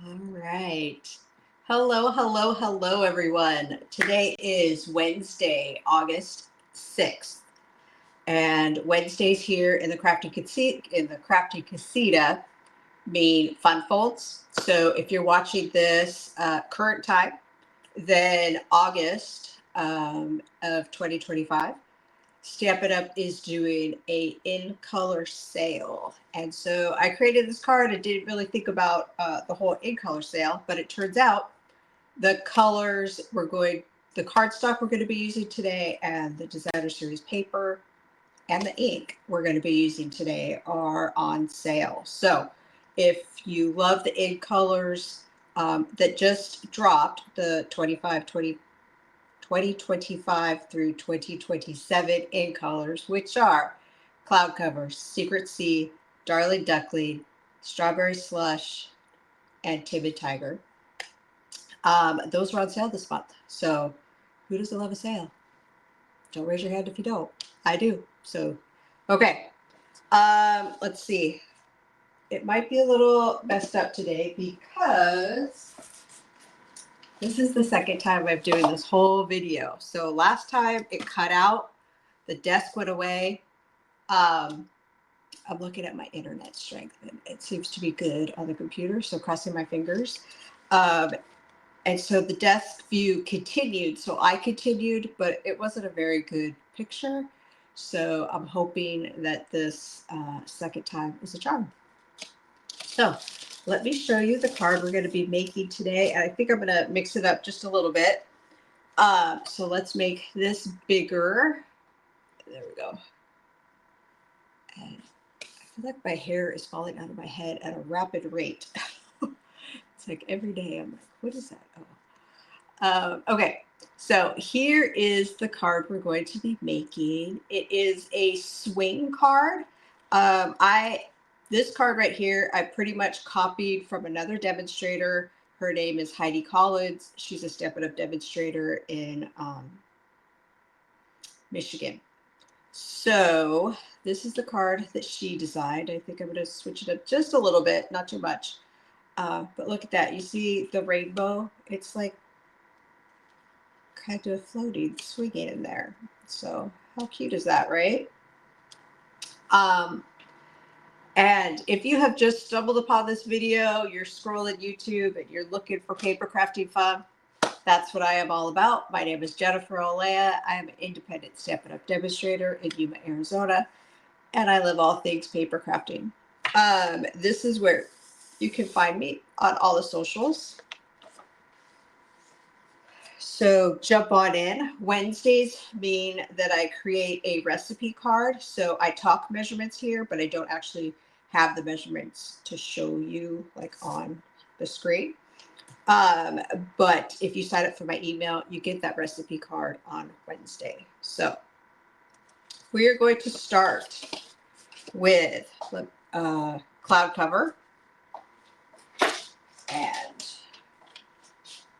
All right. Hello, hello, hello, everyone. Today is Wednesday, August 6th. And Wednesdays here in the Crafty Casita mean fun folds. So if you're watching this current time, then August of 2025, Stampin' Up is doing a in color sale. And so I created this card. I didn't really think about the whole in color sale, but it turns out the colors the cardstock we're going to be using today and the designer series paper and the ink we're going to be using today are on sale. So if you love the in colors that just dropped, the 2025 through 2027 in colors, which are Cloud Cover, Secret Sea, Darling Duckling, Strawberry Slush, and Timid Tiger. Those are on sale this month. So who doesn't love a sale? Don't raise your hand if you don't. I do. So, okay. Let's see. It might be a little messed up today because this is the second time I'm doing this whole video. So last time it cut out, the desk went away. I'm looking at my internet strength and it seems to be good on the computer. So crossing my fingers. And so the desk view continued. So I continued, but it wasn't a very good picture. So I'm hoping that this second time is a charm. So let me show you the card we're going to be making today. And I think I'm going to mix it up just a little bit. So let's make this bigger. There we go. And I feel like my hair is falling out of my head at a rapid rate. It's like every day I'm like, what is that? Okay, so here is the card we're going to be making. It is a swing card. This card right here, I pretty much copied from another demonstrator. Her name is Heidi Collins. She's a Stampin' Up demonstrator in Michigan. So this is the card that she designed. I think I'm going to switch it up just a little bit, not too much. But look at that. You see the rainbow? It's like kind of floating, swinging in there. So how cute is that, right? And if you have just stumbled upon this video, you're scrolling YouTube and you're looking for paper crafting fun, that's what I am all about. My name is Jennifer Olea. I am an independent Stampin' Up demonstrator in Yuma, Arizona, and I love all things paper crafting. This is where you can find me on all the socials. So jump on in. Wednesdays mean that I create a recipe card. So I talk measurements here, but I don't actually have the measurements to show you like on the screen. But if you sign up for my email, you get that recipe card on Wednesday. So we are going to start with cloud cover. And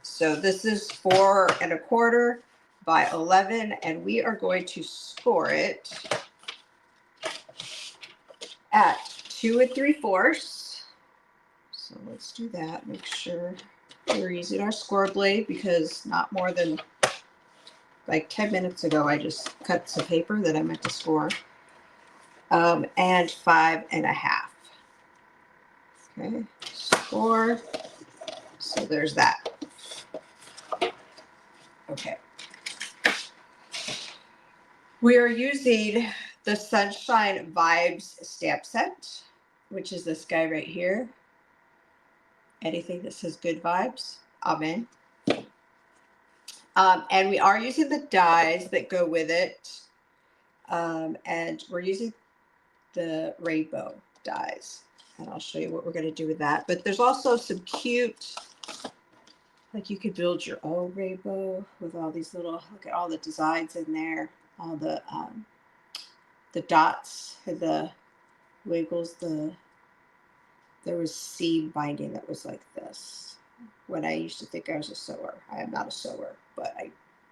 so this is 4 1/4 by 11, and we are going to score it at 2 3/4. So let's do that. Make sure we're using our score blade because not more than like 10 minutes ago, I just cut some paper that I meant to score. And 5 1/2. Okay, score. So there's that. Okay. We are using the Sunshine Vibes stamp set, which is this guy right here. Anything that says good vibes, I'm in. And we are using the dies that go with it. And we're using the rainbow dies. And I'll show you what we're going to do with that. But there's also some cute, like you could build your own rainbow with all these little, look at all the designs in there. All the dots and the wiggles. There was seam binding that was like this. When I used to think I was a sewer. I am not a sewer, but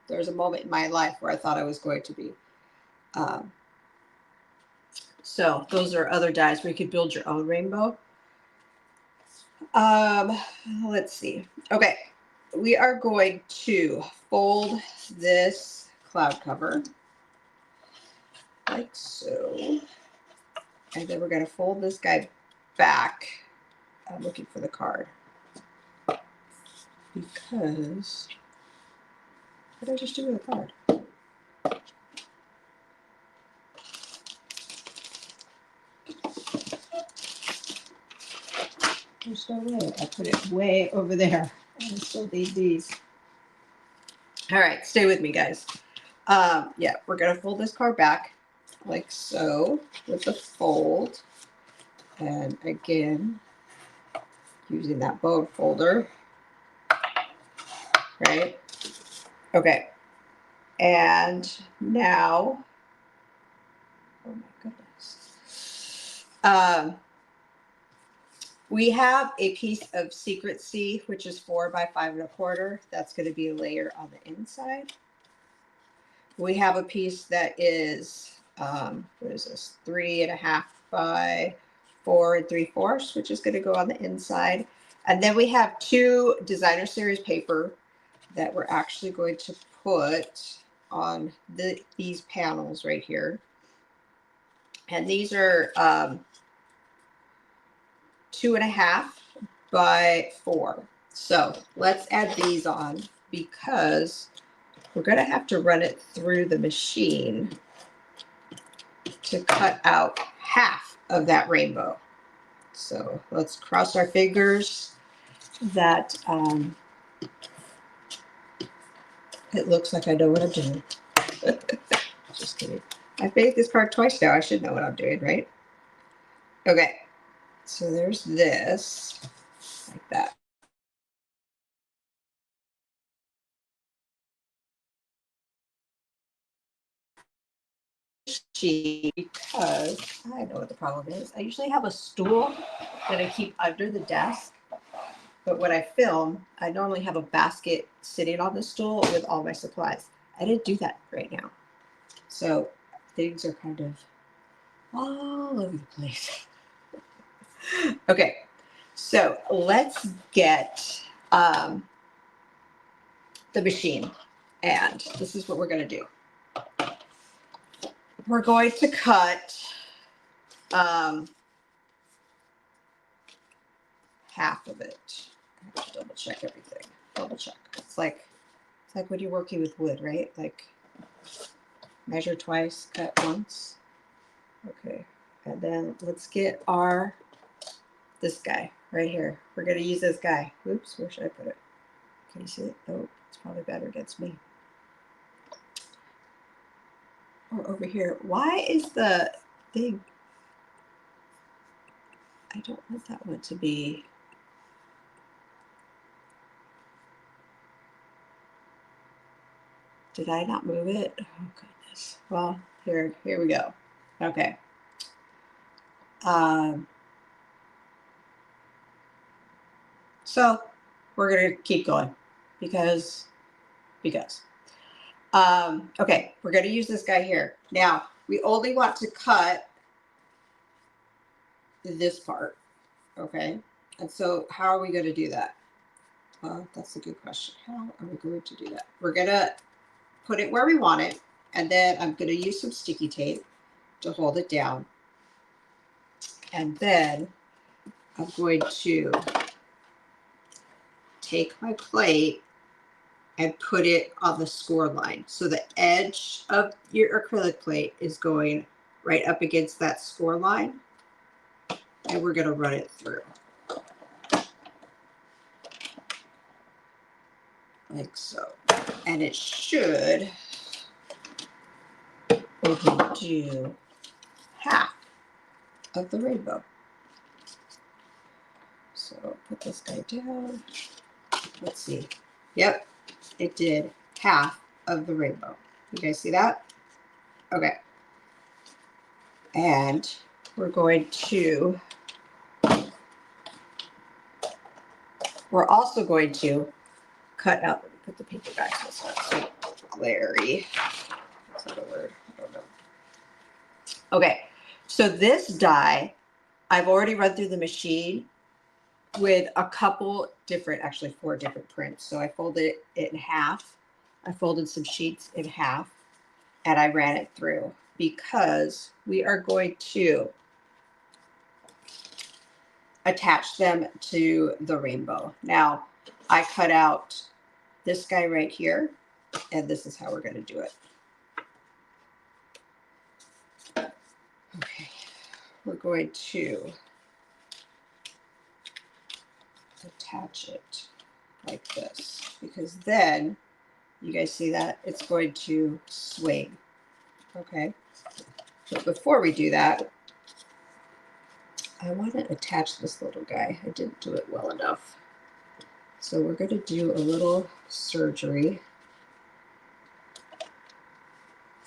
there was a moment in my life where I thought I was going to be. So those are other dies where you could build your own rainbow. Let's see. Okay, we are going to fold this cloud cover like so. And then we're going to fold this guy back. I'm looking for the card. Because, what did I just do with the card? There's no way. I put it way over there. I still need these. All right, stay with me, guys. Yeah, we're going to fold this card back like so with the fold. And again, using that bone folder, right? Okay. And now, oh my goodness. We have a piece of Secrecy, which is 4 by 5 1/4. That's going to be a layer on the inside. We have a piece that is, what is this? 3.5 by 4 3/4, which is going to go on the inside. And then we have 2 designer series paper that we're actually going to put on these panels right here. And these are 2.5 by 4. So let's add these on because we're going to have to run it through the machine to cut out half of that rainbow. So let's cross our fingers that it looks like I know what I'm doing. Just kidding. I've made this card twice now. I should know what I'm doing, right? Okay. So there's this, like that. Because I know what the problem is. I usually have a stool that I keep under the desk. But when I film, I normally have a basket sitting on the stool with all my supplies. I didn't do that right now. So things are kind of all over the place. Okay, so let's get the machine. And this is what we're going to do. We're going to cut half of it. I have to double check everything. Double check. It's like when you're working with wood, right? Like measure twice, cut once. Okay, and then let's get this guy right here. We're gonna use this guy. Oops, where should I put it? Can you see it? Oh, it's probably better against me. Or over here. Why is the thing? I don't want that one to be. Did I not move it? Oh goodness. Well, here we go. Okay. So we're gonna keep going because. Okay, we're gonna use this guy here. Now we only want to cut this part. Okay. And so how are we going to do that? Well, that's a good question. How are we going to do that? We're going to put it where we want it. And then I'm going to use some sticky tape to hold it down. And then I'm going to take my plate and put it on the score line. So the edge of your acrylic plate is going right up against that score line. And we're going to run it through. Like so. And it should do half of the rainbow. So put this guy down. Let's see. Yep, it did half of the rainbow. You guys see that? Okay. And we're also going to cut out, let me put the paper back so it's not so glary. Is that a word? I don't know. Okay, so this die, I've already run through the machine with a couple different, actually 4 different prints. So I folded it in half. I folded some sheets in half and I ran it through because we are going to attach them to the rainbow. Now, I cut out this guy right here, and this is how we're going to do it. Okay, we're going to attach it like this, because then, you guys see that? It's going to swing, okay? But before we do that, I want to attach this little guy. I didn't do it well enough. So we're going to do a little surgery,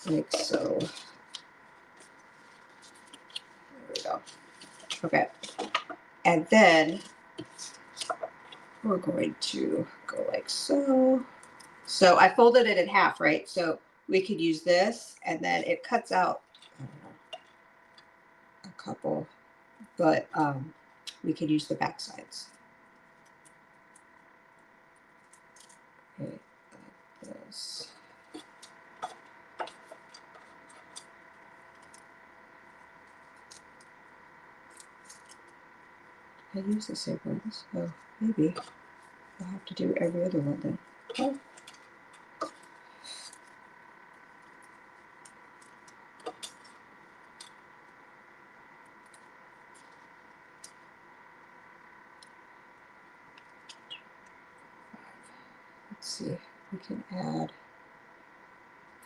like so. There we go. Okay. And then we're going to go like so. So I folded it in half, right? So we could use this, and then it cuts out, I don't know, a couple, but we could use the back sides. Okay, like this. I use the same ones. Oh, maybe I'll have to do every other one then. Oh. Let's see, we can add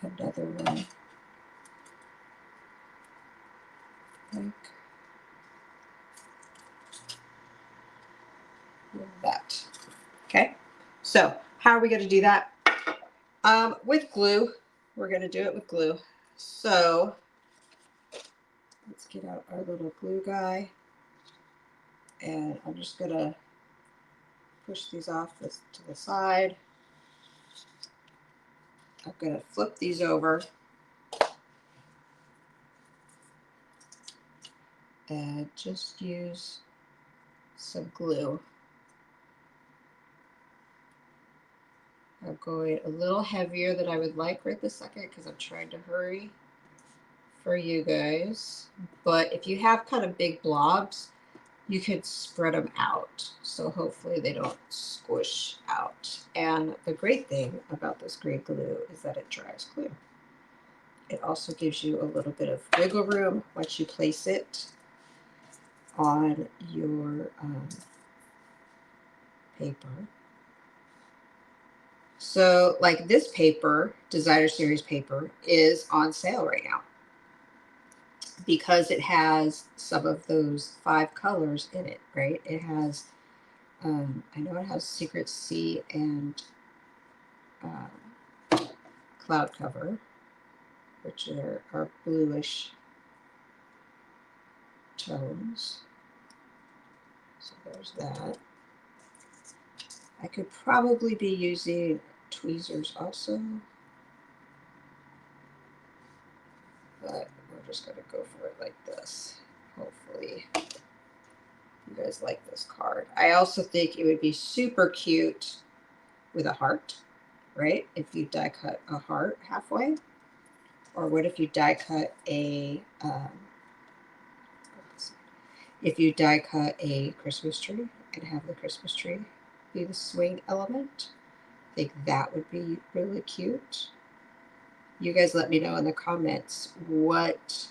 another one. Like that. Okay, so how are we going to do that? With glue. We're going to do it with glue. So let's get out our little glue guy, and I'm just going to push these off to the side. I'm going to flip these over and just use some glue. I'm going a little heavier than I would like right this second because I'm trying to hurry for you guys. But if you have kind of big blobs, you could spread them out. So hopefully they don't squish out. And the great thing about this gray glue is that it dries clear. It also gives you a little bit of wiggle room once you place it on your paper. So like this paper, Designer Series paper, is on sale right now because it has some of those 5 colors in it, right? It has, I know it has Secret Sea and Cloud Cover, which are bluish tones. So there's that. I could probably be using tweezers also, but we're just going to go for it like this. Hopefully you guys like this card. I also think it would be super cute with a heart, right? If you die cut a heart halfway. Or what if you die cut a, if you die cut a Christmas tree and have the Christmas tree be the swing element? I think that would be really cute. You guys let me know in the comments what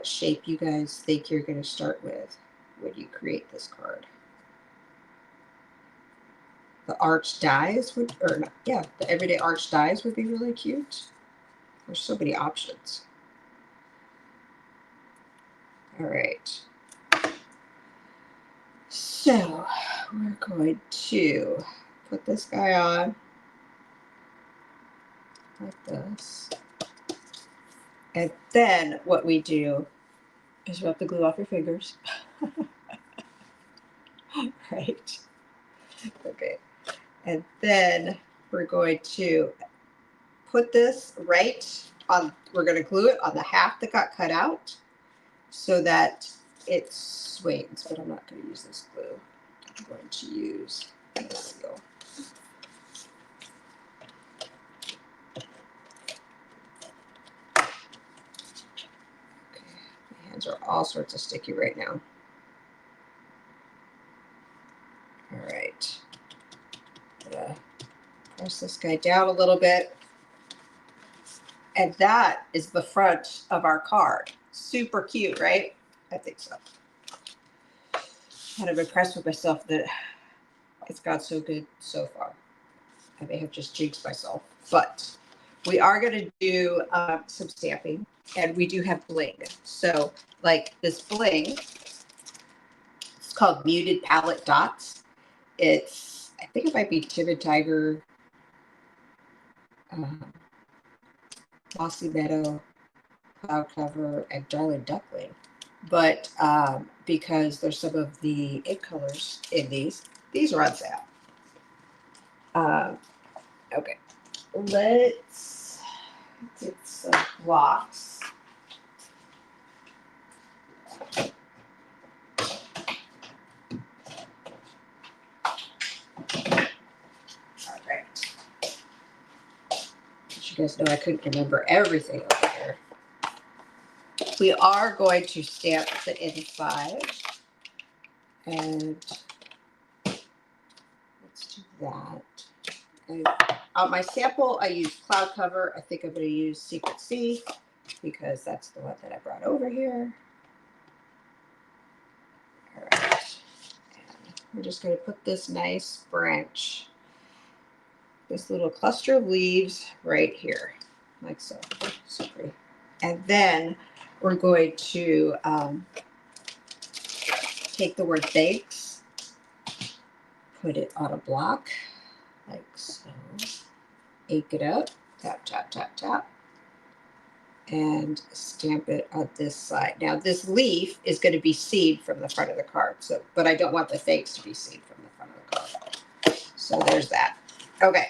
shape you guys think you're going to start with when you create this card. The arch dies would, or not, yeah, the everyday arch dies would be really cute. There's so many options. All right. So we're going to put this guy on like this. And then what we do is rub the glue off your fingers. Right. Okay. And then we're going to put this right on, we're going to glue it on the half that got cut out so that it swings, but I'm not going to use this glue. I'm going to use this seal. Okay, my hands are all sorts of sticky right now. All right. Press this guy down a little bit. And that is the front of our card. Super cute, right? I think so. Kind of impressed with myself that it's got so good so far. I may have just jinxed myself, but we are going to do some stamping, and we do have bling. So like this bling, it's called Muted Palette Dots. It's, I think it might be Timid Tiger, Mossy Meadow, Cloud Cover, and Darling Duckling. But because there's some of the ink colors in these are on sale. Okay, let's get some blocks. All right. As you guys know, I couldn't remember everything over here. We are going to stamp the inside, and let's do that. And on my sample, I used Cloud Cover. I think I'm going to use Secret Sea because that's the one that I brought over here. All right. And we're just going to put this nice branch, this little cluster of leaves right here, like so. So pretty. And then we're going to take the word thanks, put it on a block, like so. Ink it out, tap, tap, tap, tap, and stamp it on this side. Now this leaf is going to be seen from the front of the card, so but I don't want the thanks to be seen from the front of the card. So there's that. Okay,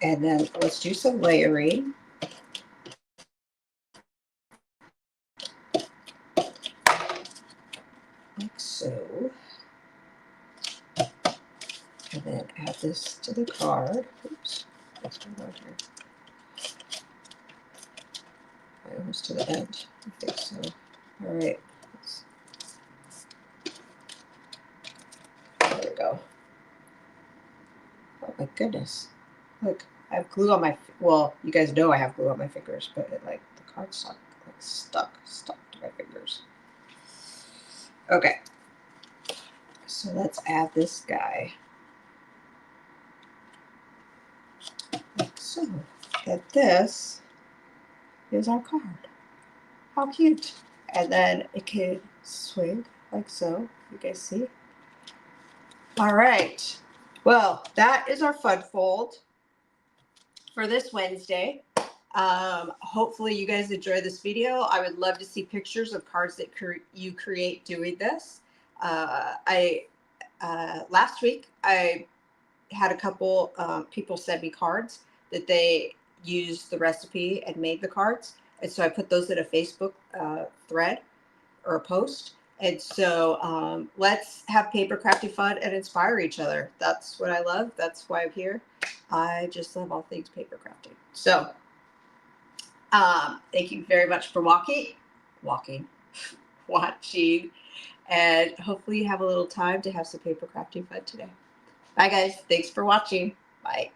and then let's do some layering. Like so. And then add this to the card. Oops, that's my word here. Almost to the end. I think so. All right. There we go. Oh my goodness. Look, I have glue on my, well, you guys know I have glue on my fingers, but it like, the card's stuck to my fingers. Okay. So let's add this guy. So, and this is our card. How cute. And then it can swing like so. You guys see? All right. Well, that is our fun fold for this Wednesday. Hopefully you guys enjoy this video. I would love to see pictures of cards that you create doing this. Last week I had a couple people send me cards that they used the recipe and made the cards. And so I put those in a Facebook thread or a post. And so let's have paper crafting fun and inspire each other. That's what I love. That's why I'm here. I just love all things paper crafting. So thank you very much for watching, and hopefully you have a little time to have some paper crafting fun today. Bye guys. Thanks for watching. Bye.